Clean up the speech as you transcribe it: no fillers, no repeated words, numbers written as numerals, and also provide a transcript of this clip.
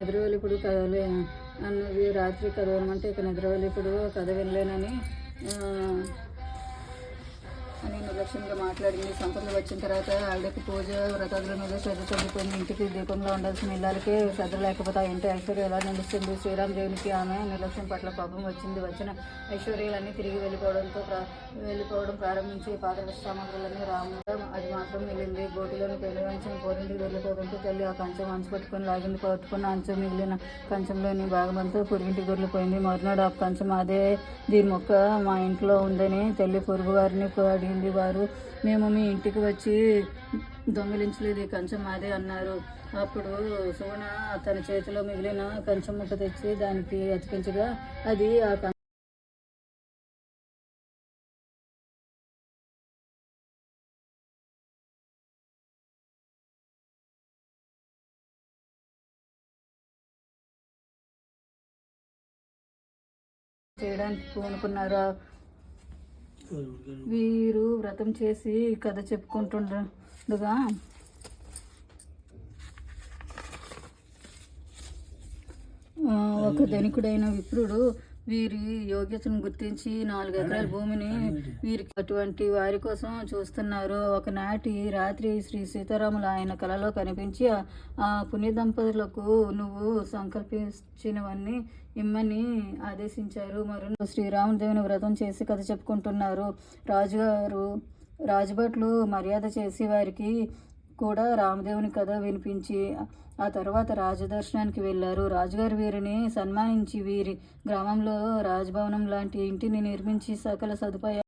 నిద్రవెలుపుడు కథలే అన్నది రాత్రి కథ వినమంటే ఇక నిద్రవెలుపుడు కథ వినలేనని అని నిర్లక్ష్యంగా మాట్లాడింది. సంపదలు వచ్చిన తర్వాత ఆవిడకి పూజ వ్రతాదుల మీద శ్రద్ధ తగ్గిపోయింది. ఇంటికి దీపంలో ఉండాల్సిన ఇళ్ళకి శ్రద్ధ లేకపోతే ఆ ఇంటి ఐశ్వర్యం ఎలా నిలుస్తుంది? శ్రీరామదేవునికి ఆమె నిర్లక్ష్యం పట్ల కోపం వచ్చింది. వచ్చిన ఐశ్వర్యాలన్నీ తిరిగి వెళ్ళిపోవడం ప్రారంభించి పాత్ర సామాగ్రులన్నీ రాముగా అది మాత్రం మిగిలింది. గోటిలోని పెళ్లివంచం పోరింటికి వెళ్ళిపోతుంటే తల్లి ఆ కంచం అంచు పట్టుకున్న అంచు మిగిలిన కంచంలోని భాగమంతా పొరుగింటికి దొరికిపోయింది. మరునాడు ఆ కంచం అదే దీని మొక్క మా ఇంట్లో ఉందని తల్లి పొరుగు వారిని అడిగింది. వారు మేము మీ ఇంటికి వచ్చి దొంగిలించలేదు, ఈ కంచం మాదే అన్నారు. అప్పుడు సుగుణ తన చేతిలో మిగిలిన కంచం ముక్క తెచ్చి దానికి అతికించగా అది ఆ చేయడానికి పూనుకున్నారు. వీరు వ్రతం చేసి కథ చెప్పుకుంటుండగా ఒక ధనికుడైన విప్రుడు వీరి యోగ్యతను గుర్తించి 4 ఎకరాల భూమిని వీరికి అటువంటి వారి కోసం చూస్తున్నారు. ఒకనాటి రాత్రి శ్రీ సీతారాములు ఆయన కలలో కనిపించి ఆ పుణ్య దంపతులకు నువ్వు సంకల్పించినవన్నీ ఇమ్మని ఆదేశించారు. మరో శ్రీరామదేవుని వ్రతం చేసి కథ చెప్పుకుంటున్నారు. రాజుభట్లు మర్యాద చేసి వారికి కూడా రామదేవుని కథ వినిపించి ఆ తర్వాత రాజదర్శనానికి వెళ్ళారు. రాజుగారు వీరిని సన్మానించి వీరి గ్రామంలో రాజభవనం లాంటి ఇంటిని నిర్మించి సకల సదుపాయాలు